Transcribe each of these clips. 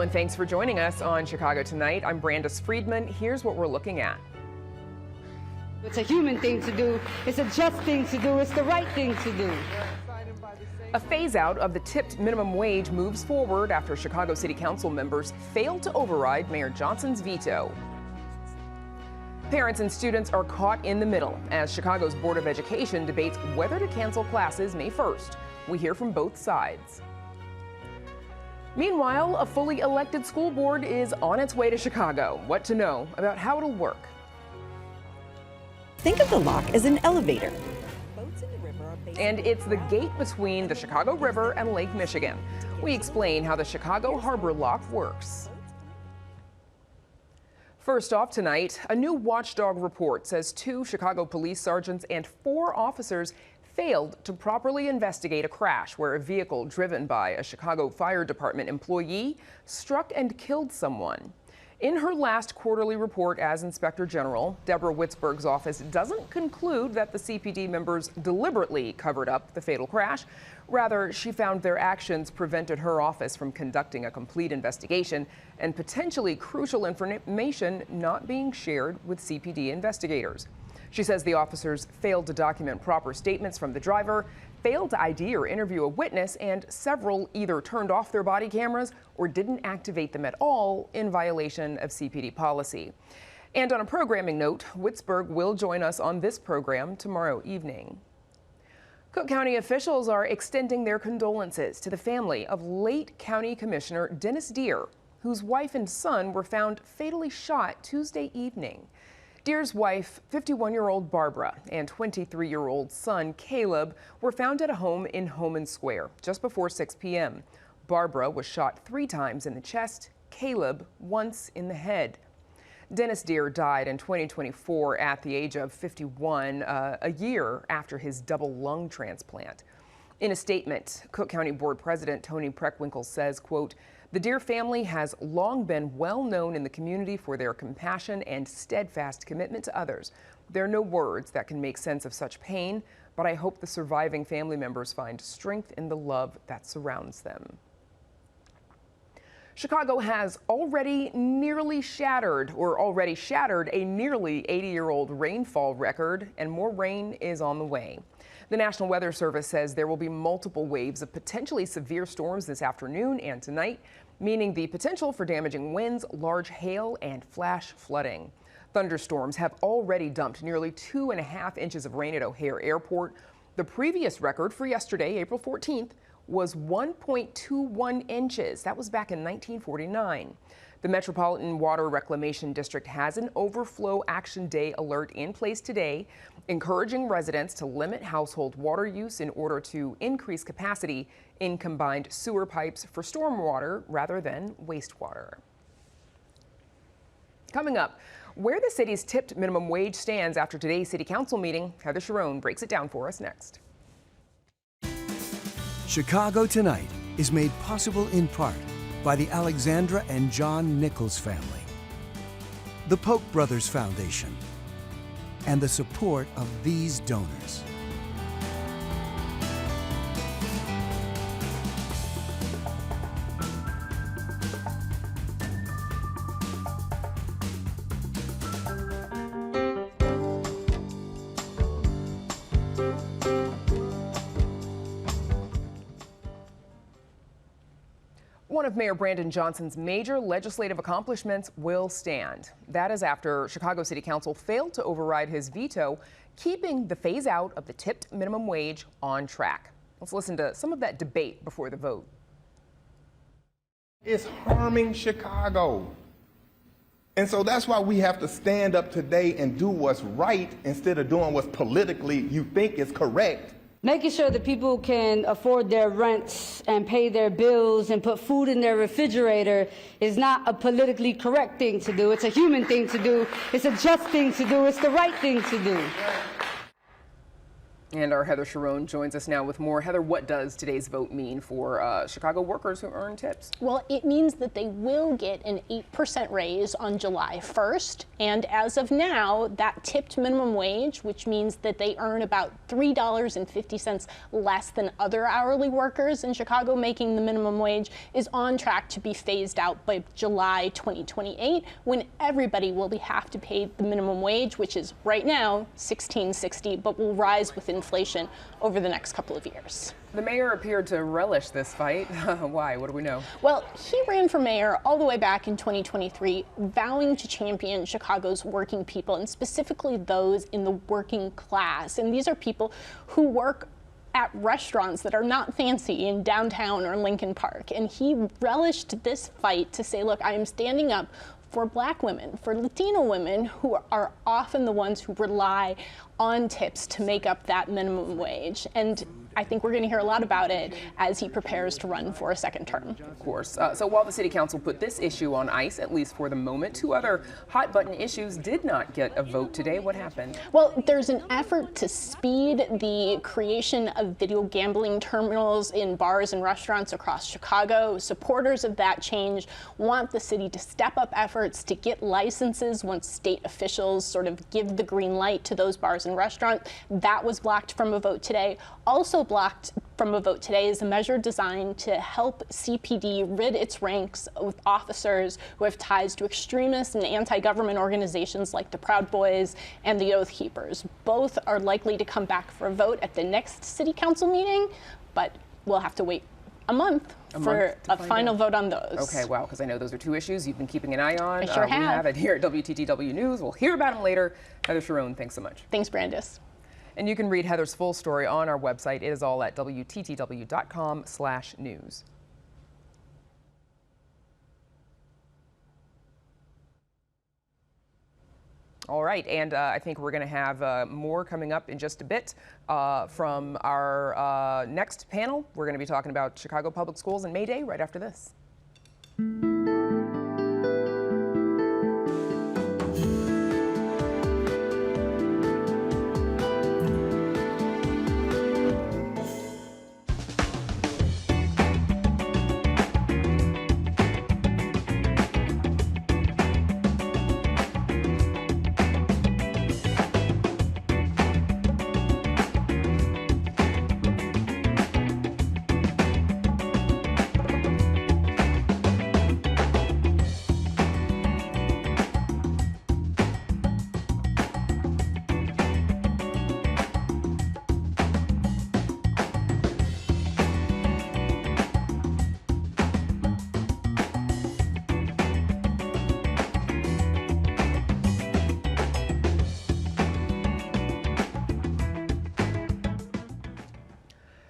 Hello and thanks for joining us on Chicago Tonight. I'm Brandis Friedman. Here's what we're looking at. It's a human thing to do. It's a just thing to do. It's the right thing to do. A phase-out of the tipped minimum wage moves forward after Chicago City Council members failed to override Mayor Johnson's veto. Parents and students are caught in the middle as Chicago's Board of Education debates whether to cancel classes May 1st. We hear from both sides. Meanwhile, a fully elected school board is on its way to Chicago. What to know about how it'll work. Think of the lock as an elevator. And it's the gate between the Chicago River and Lake Michigan. We explain how the Chicago Harbor Lock works. First off tonight, a new watchdog report says 2 Chicago police sergeants and 4 officers failed to properly investigate a crash where a vehicle driven by a Chicago Fire Department employee struck and killed someone. In her last quarterly report as Inspector General, Deborah Witzberg's office doesn't conclude that the CPD members deliberately covered up the fatal crash. Rather, she found their actions prevented her office from conducting a complete investigation and potentially crucial information not being shared with CPD investigators. She says the officers failed to document proper statements from the driver, failed to ID or interview a witness, and several either turned off their body cameras or didn't activate them at all in violation of CPD policy. And on a programming note, Witzberg will join us on this program tomorrow evening. Cook County officials are extending their condolences to the family of late County Commissioner Dennis Deere, whose wife and son were found fatally shot Tuesday evening. Deere's wife, 51-year-old Barbara, and 23-year-old son, Caleb, were found at a home in Homan Square just before 6 p.m. Barbara was shot 3 times in the chest, Caleb once in the head. Dennis Deere died in 2024 at the age of 51, a year after his double lung transplant. In a statement, Cook County Board President Tony Preckwinkle says, quote, "The Deere family has long been well known in the community for their compassion and steadfast commitment to others. There are no words that can make sense of such pain, but I hope the surviving family members find strength in the love that surrounds them." Chicago has already shattered a nearly 80-year-old rainfall record, and more rain is on the way. The National Weather Service says there will be multiple waves of potentially severe storms this afternoon and tonight, meaning the potential for damaging winds, large hail, and flash flooding. Thunderstorms have already dumped nearly 2.5 inches of rain at O'Hare Airport. The previous record for yesterday, April 14th, was 1.21 inches. That was back in 1949. The Metropolitan Water Reclamation District has an overflow action day alert in place today, encouraging residents to limit household water use in order to increase capacity in combined sewer pipes for stormwater rather than wastewater. Coming up, where the city's tipped minimum wage stands after today's city council meeting. Heather Sharon breaks it down for us next. Chicago Tonight is made possible in part by the Alexandra and John Nichols family, the Polk Brothers Foundation, and the support of these donors. One of Mayor Brandon Johnson's major legislative accomplishments will stand. That is after Chicago City Council failed to override his veto, keeping the phase out of the tipped minimum wage on track. Let's listen to some of that debate before the vote. It's harming Chicago. And so that's why we have to stand up today and do what's right instead of doing what's politically you think is correct. Making sure that people can afford their rents and pay their bills and put food in their refrigerator is not a politically correct thing to do. It's a human thing to do. It's a just thing to do. It's the right thing to do. And our Heather Sharon joins us now with more. Heather, what does today's vote mean for Chicago workers who earn tips? Well, it means that they will get an 8% raise on July 1st. And as of now, that tipped minimum wage, which means that they earn about $3.50 less than other hourly workers in Chicago making the minimum wage, is on track to be phased out by July 2028, when everybody will have to pay the minimum wage, which is right now $16.60, but will rise with inflation over the next couple of years. The mayor appeared to relish this fight. Why? What do we know? Well, he ran for mayor all the way back in 2023, vowing to champion Chicago's working people, and specifically those in the working class. And these are people who work at restaurants that are not fancy in downtown or Lincoln Park. And he relished this fight to say, look, I am standing up for Black women, for Latino women, who are often the ones who rely on tips to make up that minimum wage. And I think we're going to hear a lot about it as he prepares to run for a second term. Of course. So while the city council put this issue on ice, at least for the moment, two other hot button issues did not get a vote today. What happened? Well, there's an effort to speed the creation of video gambling terminals in bars and restaurants across Chicago. Supporters of that change want the city to step up efforts to get licenses once state officials sort of give the green light to those bars and restaurants. That was blocked from a vote today. Also blocked from a vote today is a measure designed to help CPD rid its ranks with officers who have ties to extremist and anti-government organizations like the Proud Boys and the Oath Keepers. Both are likely to come back for a vote at the next city council meeting, but we'll have to wait a month for a final vote on those. Okay, wow, because I know those are two issues you've been keeping an eye on. I sure have. We have it here at WTTW News. We'll hear about them later. Heather Sharon, thanks so much. Thanks, Brandis. And you can read Heather's full story on our website. It is all at WTTW.com/news. All right, and I think we're going to have more coming up in just a bit from our next panel. We're going to be talking about Chicago Public Schools and May Day right after this.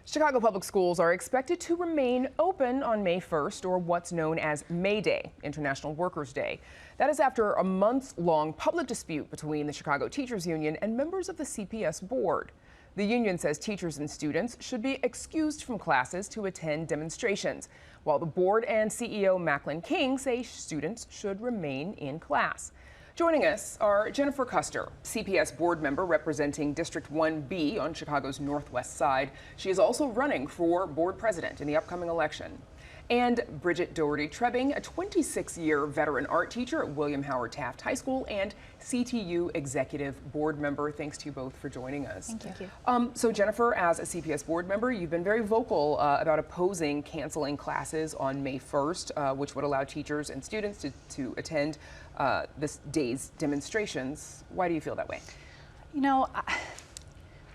Chicago Public Schools are expected to remain open on May 1st, or what's known as May Day, International Workers' Day. That is after a months-long public dispute between the Chicago Teachers Union and members of the CPS board. The union says teachers and students should be excused from classes to attend demonstrations, while the board and CEO Macklin King say students should remain in class. Joining us are Jennifer Custer, CPS board member representing District 1B on Chicago's northwest side. She is also running for board president in the upcoming election. And Bridget Doherty-Trebbing, a 26-year veteran art teacher at William Howard Taft High School and CTU executive board member. Thanks to you both for joining us. Thank you. So Jennifer, as a CPS board member, you've been very vocal about opposing canceling classes on May 1st, which would allow teachers and students to attend this day's demonstrations. Why do you feel that way? You know,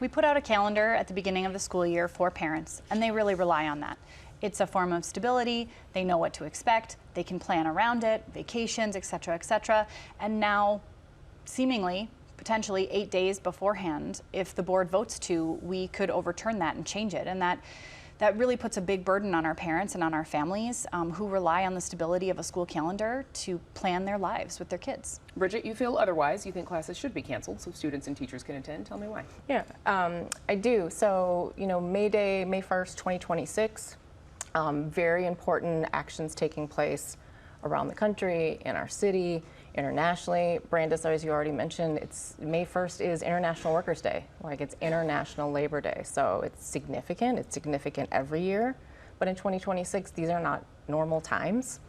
we put out a calendar at the beginning of the school year for parents, and they really rely on that. It's a form of stability. They know what to expect. They can plan around it, vacations, et cetera, et cetera. And now, seemingly, potentially 8 days beforehand, if the board votes to, we could overturn that and change it. And that really puts a big burden on our parents and on our families who rely on the stability of a school calendar to plan their lives with their kids. Bridget, you feel otherwise. You think classes should be canceled so students and teachers can attend. Tell me why. Yeah, I do. So, you know, May Day, May 1st, 2026, very important actions taking place around the country, in our city, Internationally, Brandis, as you already mentioned, May 1st is International Workers' Day. Like, it's International Labor Day. So it's significant. It's significant every year. But in 2026, these are not normal times,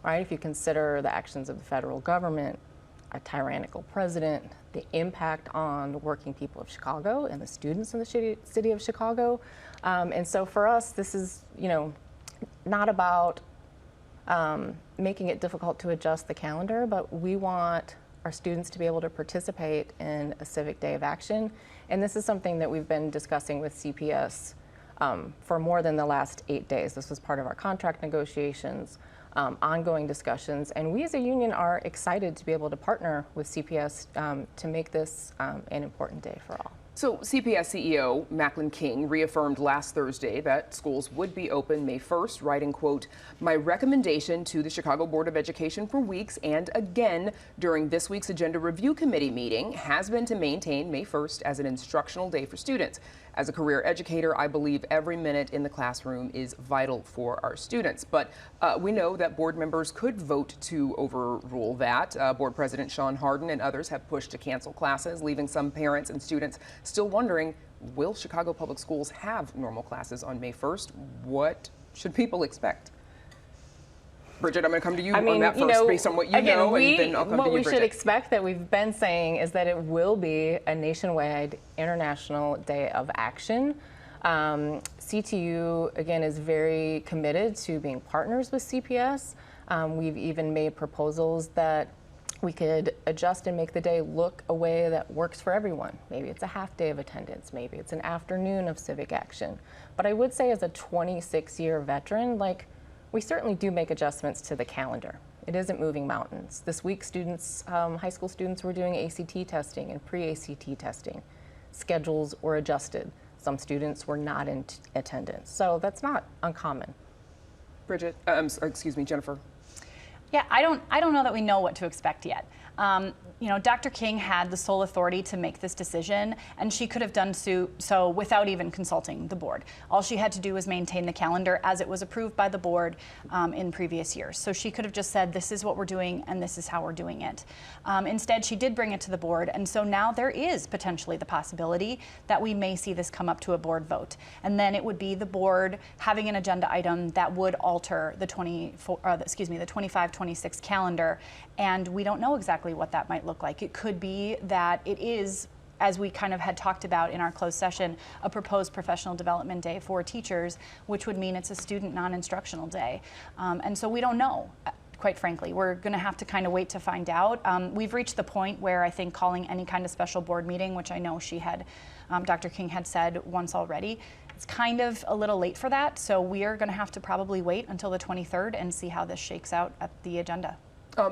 right? If you consider the actions of the federal government, a tyrannical president, the impact on the working people of Chicago and the students in the city of Chicago. And so for us, this is, not about making it difficult to adjust the calendar, but we want our students to be able to participate in a civic day of action. And this is something that we've been discussing with CPS for more than the last 8 days. This was part of our contract negotiations, ongoing discussions, and we as a union are excited to be able to partner with CPS to make this an important day for all. So CPS CEO Macklin King reaffirmed last Thursday that schools would be open May 1st, writing, quote, "My recommendation to the Chicago Board of Education for weeks and again during this week's Agenda Review Committee meeting has been to maintain May 1st as an instructional day for students. As a career educator, I believe every minute in the classroom is vital for our students." But we know that board members could vote to overrule that. Board President Sean Harden and others have pushed to cancel classes, leaving some parents and students still wondering, will Chicago Public Schools have normal classes on May 1st? What should people expect? Bridget, I'm going to come to you on that first, based on what you know, and then I'll come to you, What we Bridget. should expect that we've been saying is that it will be a nationwide International Day of Action. CTU, again, is very committed to being partners with CPS. We've even made proposals that we could adjust and make the day look a way that works for everyone. Maybe it's a half day of attendance, maybe it's an afternoon of civic action. But I would say as a 26-year veteran, we certainly do make adjustments to the calendar. It isn't moving mountains. This week, students, high school students were doing ACT testing and pre-ACT testing. Schedules were adjusted. Some students were not in attendance. So that's not uncommon. Bridget, excuse me, Jennifer. Yeah, I don't know that we know what to expect yet. Dr. King had the sole authority to make this decision, and she could have done so without even consulting the board. All she had to do was maintain the calendar as it was approved by the board in previous years. So she could have just said, this is what we're doing, and this is how we're doing it. Instead, she did bring it to the board, and so now there is potentially the possibility that we may see this come up to a board vote. And then it would be the board having an agenda item that would alter the 25-26 calendar, and we don't know exactly what that might look like. It could be that it is, as we kind of had talked about in our closed session, a proposed professional development day for teachers, which would mean it's a student non-instructional day. And so we don't know, quite frankly. We're going to have to kind of wait to find out. We've reached the point where I think calling any kind of special board meeting, which I know she had, Dr. King had said once already, it's kind of a little late for that. So we are going to have to probably wait until the 23rd and see how this shakes out at the agenda.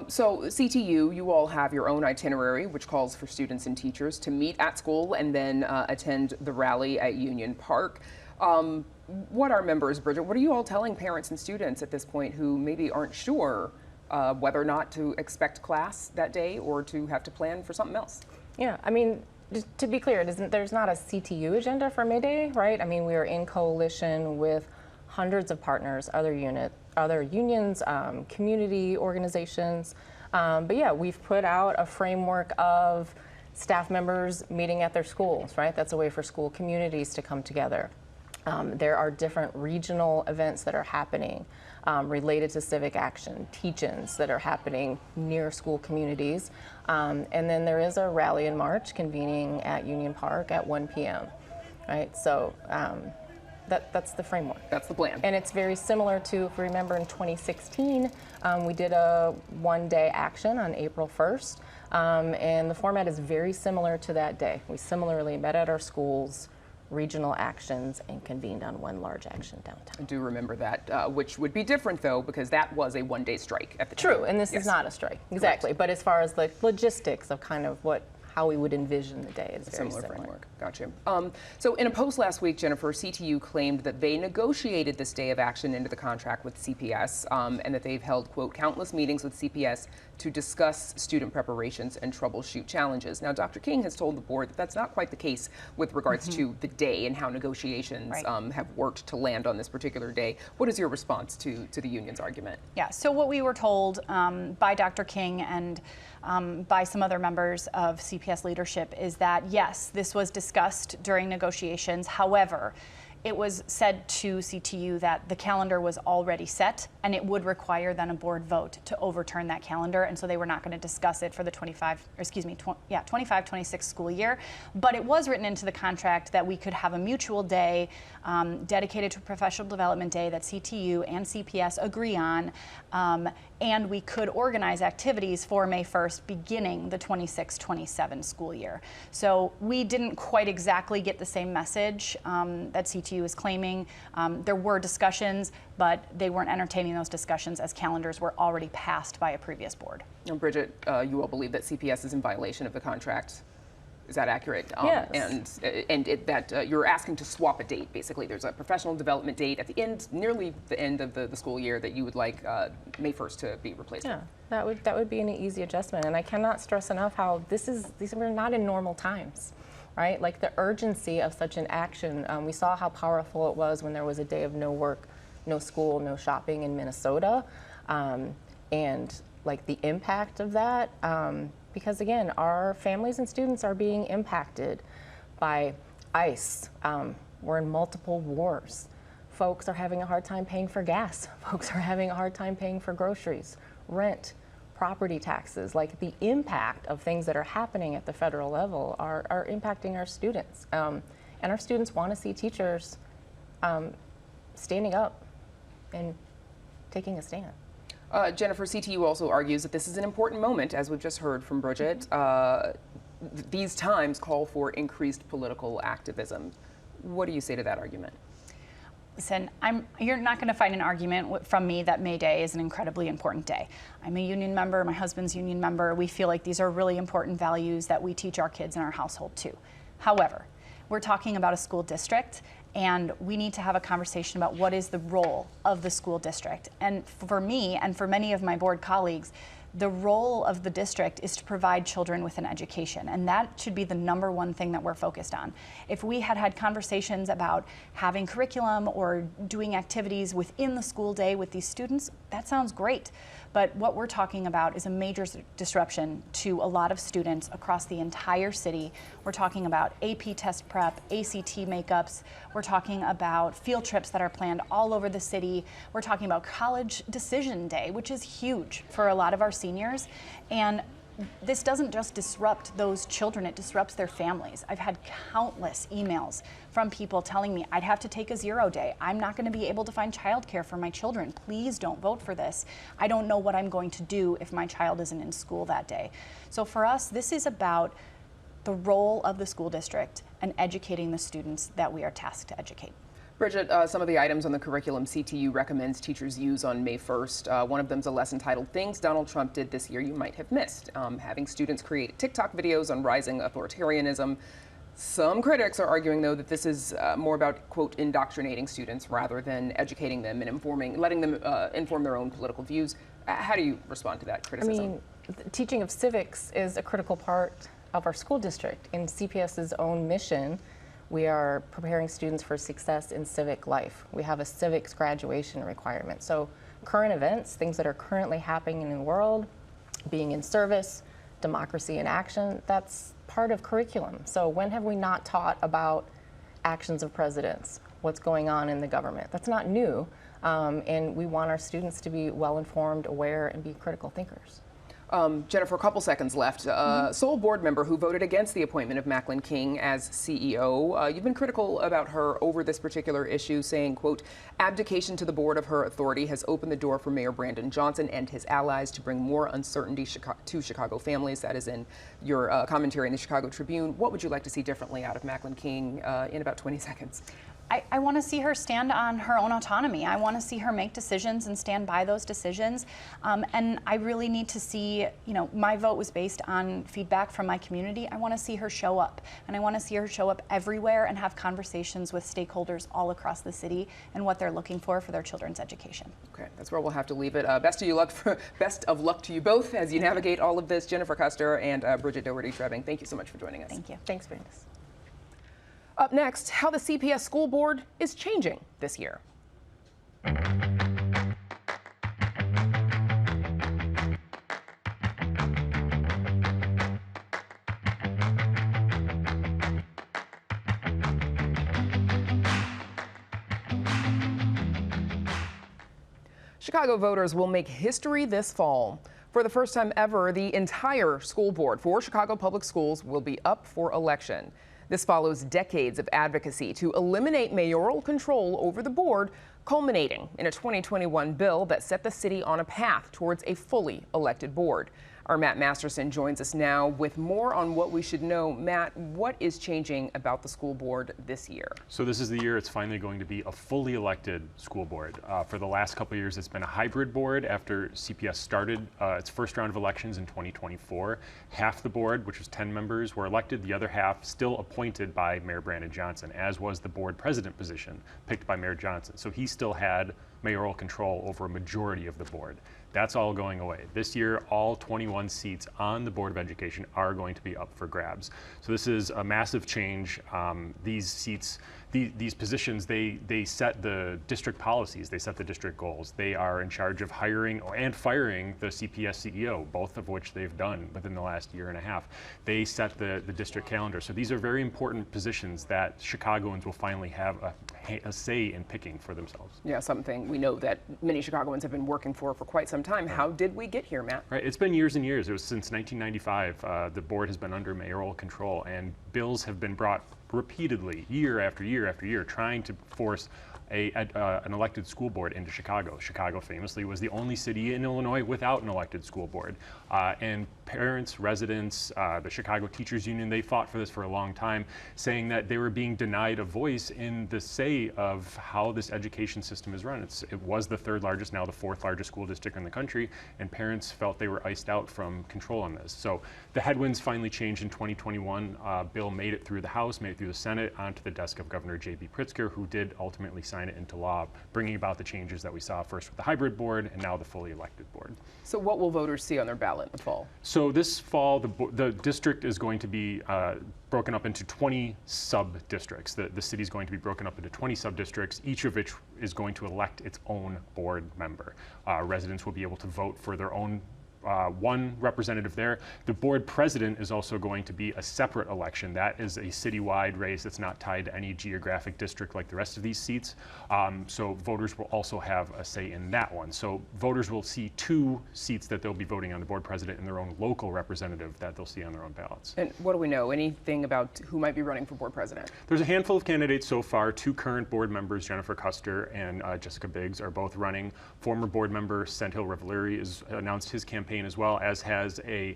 So CTU, you all have your own itinerary, which calls for students and teachers to meet at school and then attend the rally at Union Park. What are members, Bridget? What are you all telling parents and students at this point who maybe aren't sure whether or not to expect class that day or to have to plan for something else? Yeah, I mean, just to be clear, there's not a CTU agenda for May Day, right? I mean, we are in coalition with hundreds of partners, other unions, community organizations. But yeah, we've put out a framework of staff members meeting at their schools, right? That's a way for school communities to come together. There are different regional events that are happening related to civic action, teach-ins that are happening near school communities. And then there is a rally in March convening at Union Park at 1 p.m., right? So that's the framework. That's the plan. And it's very similar to, if you remember, in 2016, we did a one-day action on April 1st, and the format is very similar to that day. We similarly met at our schools, regional actions, and convened on one large action downtown. I do remember that, which would be different, though, because that was a one-day strike at the time. True, and this is not a strike, exactly. Correct. But as far as the logistics of kind of how we would envision the day is very similar framework. Gotcha. So in a post last week, Jennifer, CTU claimed that they negotiated this day of action into the contract with CPS and that they've held, quote, countless meetings with CPS to discuss student preparations and troubleshoot challenges. Now, Dr. King has told the board that that's not quite the case with regards to the day and how negotiations have worked to land on this particular day. What is your response to the union's argument? Yeah, so what we were told by Dr. King and by some other members of CPS leadership is that, yes, this was discussed during negotiations. However, it was said to CTU that the calendar was already set and it would require then a board vote to overturn that calendar, and so they were not going to discuss it for the 25-26 school year. But it was written into the contract that we could have a mutual day dedicated to Professional Development Day that CTU and CPS agree on, and we could organize activities for May 1st beginning the 26-27 school year. So we didn't quite exactly get the same message that CTU is claiming. There were discussions, but they weren't entertaining those discussions as calendars were already passed by a previous board. And Bridget, you all believe that CPS is in violation of the contract. Is that accurate? Yes. And that you're asking to swap a date, basically. There's a professional development date at the end, nearly the end of the school year, that you would like May 1st to be replaced with. Yeah, that would be an easy adjustment. And I cannot stress enough how we're not in normal times, right? Like the urgency of such an action. We saw how powerful it was when there was a day of no work, no school, no shopping in Minnesota. And like the impact of that, because again, our families and students are being impacted by ICE. We're in multiple wars. Folks are having a hard time paying for gas. Folks are having a hard time paying for groceries, rent, property taxes. Like the impact of things that are happening at the federal level are impacting our students. And our students want to see teachers standing up and taking a stand. Jennifer, CTU also argues that this is an important moment, as we've just heard from Bridget. These times call for increased political activism. What do you say to that argument? Listen, you're not going to find an argument from me that May Day is an incredibly important day. I'm a union member, my husband's union member. We feel like these are really important values that we teach our kids in our household too. However, we're talking about a school district, and we need to have a conversation about what is the role of the school district. And for me and for many of my board colleagues, the role of the district is to provide children with an education, and that should be the #1 thing that we're focused on. If we had had conversations about having curriculum or doing activities within the school day with these students, that sounds great. But what we're talking about is a major disruption to a lot of students across the entire city. We're talking about AP test prep, ACT makeups. We're talking about field trips that are planned all over the city. We're talking about college decision day, which is huge for a lot of our seniors. And this doesn't just disrupt those children, it disrupts their families. I've had countless emails from people telling me I'd have to take a 0 day. I'm not going to be able to find childcare for my children. Please don't vote for this. I don't know what I'm going to do if my child isn't in school that day. So for us, this is about the role of the school district and educating the students that we are tasked to educate. Bridget, some of the items on the curriculum CTU recommends teachers use on May 1st. One of them is a lesson titled Things Donald Trump Did This Year You Might Have Missed, having students create TikTok videos on rising authoritarianism. Some critics are arguing, though, that this is more about, quote, indoctrinating students rather than educating them and letting them inform their own political views. How do you respond to that criticism? I mean, the teaching of civics is a critical part of our school district. In CPS's own mission, we are preparing students for success in civic life. We have a civics graduation requirement. So current events, things that are currently happening in the world, being in service, democracy in action, that's part of curriculum. So when have we not taught about actions of presidents, what's going on in the government? That's not new, and we want our students to be well-informed, aware, and be critical thinkers. Jennifer, a couple seconds left. Sole board member who voted against the appointment of Macklin King as CEO. You've been critical about her over this particular issue, saying, quote, abdication to the board of her authority has opened the door for Mayor Brandon Johnson and his allies to bring more uncertainty to Chicago families. That is in your commentary in the Chicago Tribune. What would you like to see differently out of Macklin King in about 20 seconds? I want to see her stand on her own autonomy. I want to see her make decisions and stand by those decisions. And I really need to see, my vote was based on feedback from my community. I want to see her show up, and I want to see her show up everywhere and have conversations with stakeholders all across the city and what they're looking for their children's education. Okay, that's where we'll have to leave it. Best of luck to you both as you navigate all of this. Jennifer Custer and Bridget Doherty-Trebbing, thank you so much for joining us. Thank you. Thanks, Brandis. Up next, how the CPS school board is changing this year. Chicago voters will make history this fall. For the first time ever, the entire school board for Chicago Public Schools will be up for election. This follows decades of advocacy to eliminate mayoral control over the board, culminating in a 2021 bill that set the city on a path towards a fully elected board. Our Matt Masterson joins us now with more on what we should know. Matt, what is changing about the school board this year? So this is the year it's finally going to be a fully elected school board. For the last couple of years, it's been a hybrid board after CPS started its first round of elections in 2024. Half the board, which was 10 members, were elected. The other half still appointed by Mayor Brandon Johnson, as was the board president position picked by Mayor Johnson. So he still had mayoral control over a majority of the board. That's all going away. This year, all 21 seats on the Board of Education are going to be up for grabs. So this is a massive change. These seats, these positions, they set the district policies, they set the district goals. They are in charge of hiring and firing the CPS CEO, both of which they've done within the last year and a half. They set the district calendar. So these are very important positions that Chicagoans will finally have a say in picking for themselves. Yeah, something we know that many Chicagoans have been working for quite some time. How did we get here, Matt? Right, it's been years and years. It was since 1995. The board has been under mayoral control, and bills have been brought repeatedly, year after year after year, trying to force an elected school board into Chicago. Chicago famously was the only city in Illinois without an elected school board. And parents, residents, the Chicago Teachers Union, they fought for this for a long time, saying that they were being denied a voice in the say of how this education system is run. It was the third largest, now the fourth largest school district in the country, and parents felt they were iced out from control on this. So the headwinds finally changed in 2021. Bill made it through the House, made it through the Senate, onto the desk of Governor J.B. Pritzker, who did ultimately sign it into law, bringing about the changes that we saw first with the hybrid board and now the fully elected board. So what will voters see on their ballot in the fall? So this fall, the district is going to be broken up into 20 sub-districts. The city is going to be broken up into 20 sub-districts, each of which is going to elect its own board member. Residents will be able to vote for their own one representative there. The board president is also going to be a separate election. That is a citywide race that's not tied to any geographic district like the rest of these seats. So voters will also have a say in that one. So voters will see 2 seats that they'll be voting on, the board president and their own local representative that they'll see on their own ballots. And what do we know? Anything about who might be running for board president? There's a handful of candidates so far. 2 current board members, Jennifer Custer and Jessica Biggs, are both running. Former board member Sendhil Revaleri has announced his campaign, as well as has a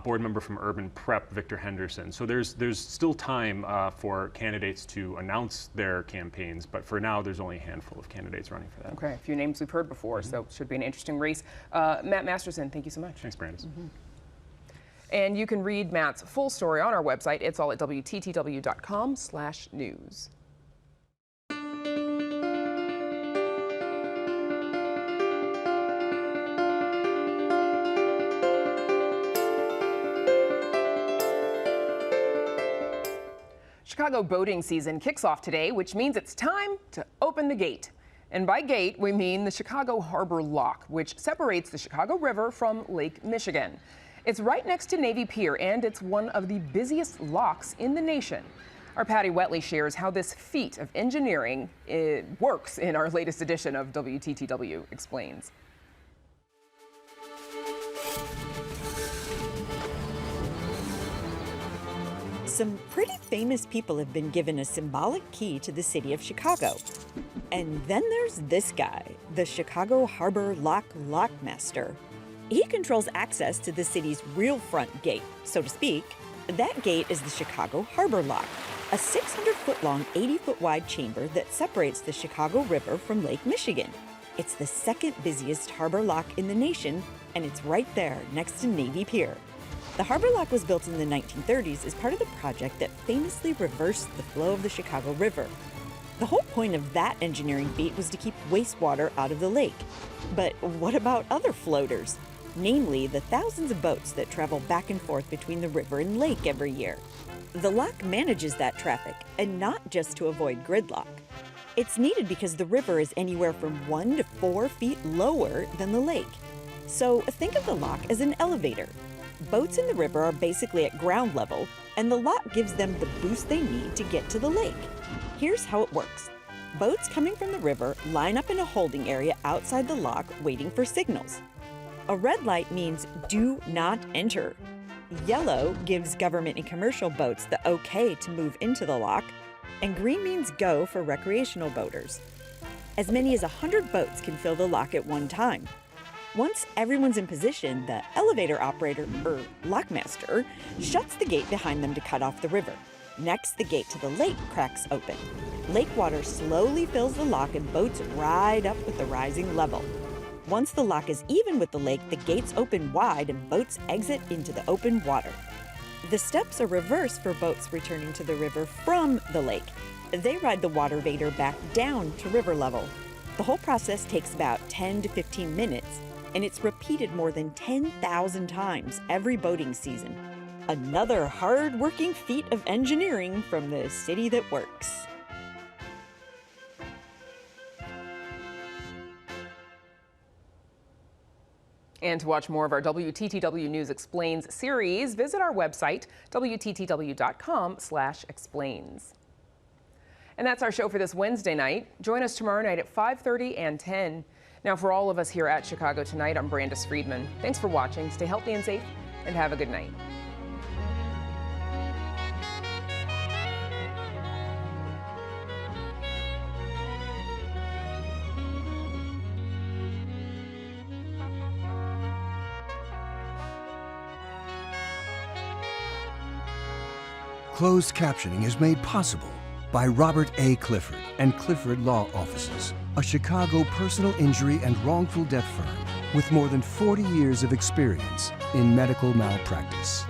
board member from Urban Prep, Victor Henderson. So there's still time for candidates to announce their campaigns, but for now there's only a handful of candidates running for that. Okay, a few names we've heard before, so it should be an interesting race. Matt Masterson, thank you so much. Thanks, Brandis. And you can read Matt's full story on our website. It's all at WTTW.com/news. Chicago boating season kicks off today, which means it's time to open the gate. And by gate, we mean the Chicago Harbor Lock, which separates the Chicago River from Lake Michigan. It's right next to Navy Pier, and it's one of the busiest locks in the nation. Our Patty Wetley shares how this feat of engineering works in our latest edition of WTTW Explains. Some pretty famous people have been given a symbolic key to the city of Chicago. And then there's this guy, the Chicago Harbor Lockmaster. He controls access to the city's real front gate, so to speak. That gate is the Chicago Harbor Lock. a 600-foot-long, 80-foot-wide chamber that separates the Chicago River from Lake Michigan. It's the second busiest harbor lock in the nation, and it's right there next to Navy Pier. The harbor lock was built in the 1930s as part of the project that famously reversed the flow of the Chicago River. The whole point of that engineering feat was to keep wastewater out of the lake. But what about other floaters? Namely, the thousands of boats that travel back and forth between the river and lake every year. The lock manages that traffic, and not just to avoid gridlock. It's needed because the river is anywhere from 1 to 4 feet lower than the lake. So think of the lock as an elevator. Boats in the river are basically at ground level, and the lock gives them the boost they need to get to the lake. Here's how it works. Boats coming from the river line up in a holding area outside the lock waiting for signals. A red light means do not enter. Yellow gives government and commercial boats the okay to move into the lock, and green means go for recreational boaters. As many as 100 boats can fill the lock at one time. Once everyone's in position, the elevator operator, or lockmaster, shuts the gate behind them to cut off the river. Next, the gate to the lake cracks open. Lake water slowly fills the lock and boats ride up with the rising level. Once the lock is even with the lake, the gates open wide and boats exit into the open water. The steps are reversed for boats returning to the river from the lake. They ride the water vader back down to river level. The whole process takes about 10 to 15 minutes, and it's repeated more than 10,000 times every boating season. Another hard-working feat of engineering from the city that works. And to watch more of our WTTW News Explains series, visit our website, WTTW.com/explains. And that's our show for this Wednesday night. Join us tomorrow night at 5:30 and 10. Now, for all of us here at Chicago Tonight, I'm Brandis Friedman. Thanks for watching. Stay healthy and safe, and have a good night. Closed captioning is made possible by Robert A. Clifford and Clifford Law Offices, a Chicago personal injury and wrongful death firm with more than 40 years of experience in medical malpractice.